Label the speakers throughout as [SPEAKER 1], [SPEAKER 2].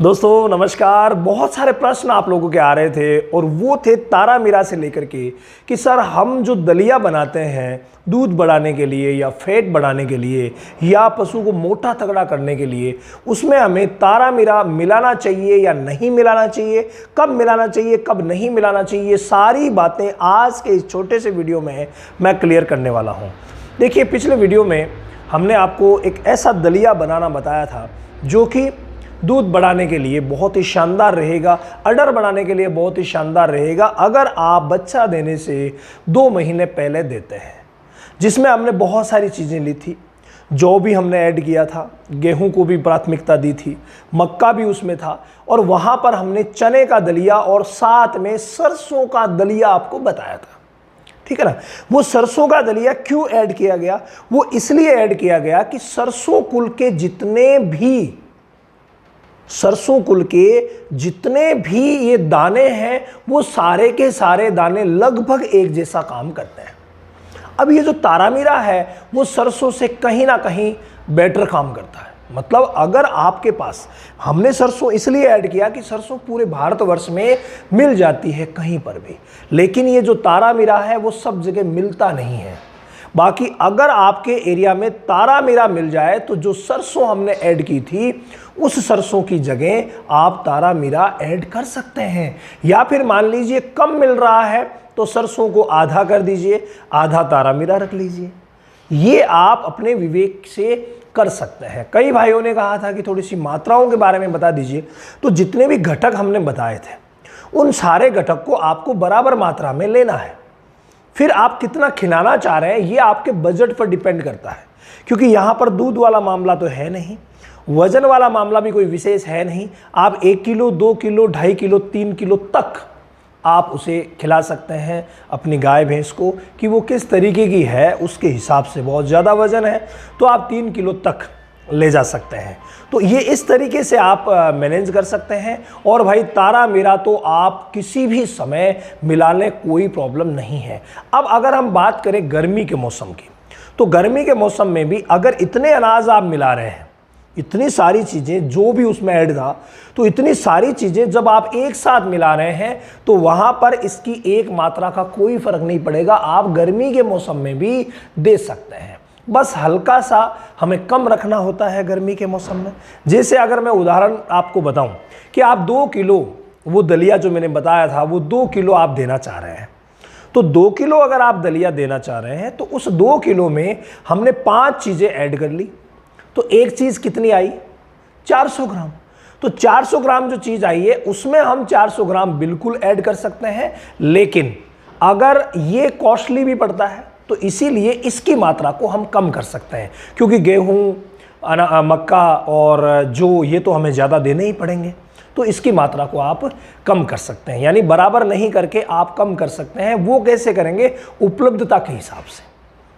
[SPEAKER 1] दोस्तों नमस्कार। बहुत सारे प्रश्न आप लोगों के आ रहे थे और वो थे तारामीरा से लेकर के कि सर हम जो दलिया बनाते हैं दूध बढ़ाने के लिए या फैट बढ़ाने के लिए या पशु को मोटा तगड़ा करने के लिए उसमें हमें तारामीरा मिलाना चाहिए या नहीं मिलाना चाहिए, कब मिलाना चाहिए कब नहीं मिलाना चाहिए, सारी बातें आज के इस छोटे से वीडियो में मैं क्लियर करने वाला हूँ। देखिए, पिछले वीडियो में हमने आपको एक ऐसा दलिया बनाना बताया था जो कि दूध बढ़ाने के लिए बहुत ही शानदार रहेगा, अडर बढ़ाने के लिए बहुत ही शानदार रहेगा अगर आप बच्चा देने से 2 महीने पहले देते हैं। जिसमें हमने बहुत सारी चीज़ें ली थी, जौ भी हमने ऐड किया था, गेहूं को भी प्राथमिकता दी थी, मक्का भी उसमें था और वहाँ पर हमने चने का दलिया और साथ में सरसों का दलिया आपको बताया था। ठीक है ना। वो सरसों का दलिया क्यों ऐड किया गया? वो इसलिए ऐड किया गया कि सरसों कुल के जितने भी ये दाने हैं वो सारे के सारे दाने लगभग एक जैसा काम करते हैं। अब ये जो तारामीरा है वो सरसों से कहीं ना कहीं बेटर काम करता है। मतलब अगर आपके पास, हमने सरसों इसलिए ऐड किया कि सरसों पूरे भारतवर्ष में मिल जाती है कहीं पर भी, लेकिन ये जो तारामीरा है वो सब जगह मिलता नहीं है। बाकी अगर आपके एरिया में तारामीरा मिल जाए तो जो सरसों हमने ऐड की थी उस सरसों की जगह आप तारामीरा ऐड कर सकते हैं। या फिर मान लीजिए कम मिल रहा है तो सरसों को आधा कर दीजिए, आधा तारामीरा रख लीजिए। ये आप अपने विवेक से कर सकते हैं। कई भाइयों ने कहा था कि थोड़ी सी मात्राओं के बारे में बता दीजिए, तो जितने भी घटक हमने बताए थे उन सारे घटक को आपको बराबर मात्रा में लेना है। फिर आप कितना खिलाना चाह रहे हैं ये आपके बजट पर डिपेंड करता है, क्योंकि यहाँ पर दूध वाला मामला तो है नहीं, वजन वाला मामला भी कोई विशेष है नहीं। आप 1 किलो 2 किलो 2.5 किलो 3 किलो तक आप उसे खिला सकते हैं अपनी गाय भैंस को कि वो किस तरीके की है उसके हिसाब से। बहुत ज़्यादा वजन है तो आप 3 किलो तक ले जा सकते हैं। तो ये इस तरीके से आप मैनेज कर सकते हैं। और भाई तारामीरा तो आप किसी भी समय मिला लें, कोई प्रॉब्लम नहीं है। अब अगर हम बात करें गर्मी के मौसम की, तो गर्मी के मौसम में भी अगर इतने अनाज आप मिला रहे हैं, इतनी सारी चीज़ें जो भी उसमें ऐड था, तो इतनी सारी चीज़ें जब आप एक साथ मिला रहे हैं तो वहाँ पर इसकी एक मात्रा का कोई फ़र्क नहीं पड़ेगा। आप गर्मी के मौसम में भी दे सकते हैं, बस हल्का सा हमें कम रखना होता है गर्मी के मौसम में। जैसे अगर मैं उदाहरण आपको बताऊं कि आप 2 किलो वो दलिया जो मैंने बताया था वो 2 किलो आप देना चाह रहे हैं, तो 2 किलो अगर आप दलिया देना चाह रहे हैं तो उस 2 किलो में हमने 5 चीज़ें ऐड कर ली। तो एक चीज़ कितनी आई? 400 ग्राम। तो 400 ग्राम जो चीज़ आई है उसमें हम 400 ग्राम बिल्कुल ऐड कर सकते हैं, लेकिन अगर ये कॉस्टली भी पड़ता है तो इसीलिए इसकी मात्रा को हम कम कर सकते हैं, क्योंकि गेहूं, मक्का और जो ये तो हमें ज़्यादा देने ही पड़ेंगे। तो इसकी मात्रा को आप कम कर सकते हैं, यानी बराबर नहीं करके आप कम कर सकते हैं। वो कैसे करेंगे? उपलब्धता के हिसाब से।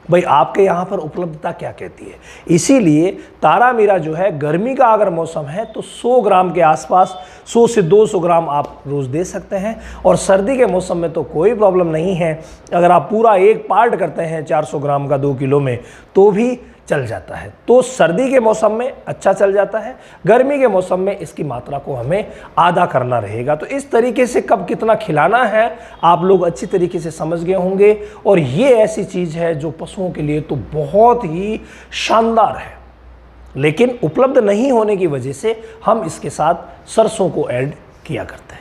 [SPEAKER 1] भाई आपके यहाँ पर उपलब्धता क्या कहती है। इसीलिए तारामीरा जो है गर्मी का अगर मौसम है तो 100 ग्राम के आसपास, 100 से 200 ग्राम आप रोज़ दे सकते हैं। और सर्दी के मौसम में तो कोई प्रॉब्लम नहीं है, अगर आप पूरा एक पार्ट करते हैं 400 ग्राम का 2 किलो में तो भी चल जाता है। तो सर्दी के मौसम में अच्छा चल जाता है, गर्मी के मौसम में इसकी मात्रा को हमें आधा करना रहेगा। तो इस तरीके से कब कितना खिलाना है आप लोग अच्छी तरीके से समझ गए होंगे। और ये ऐसी चीज़ है जो पशुओं के लिए तो बहुत ही शानदार है, लेकिन उपलब्ध नहीं होने की वजह से हम इसके साथ सरसों को ऐड किया करते हैं।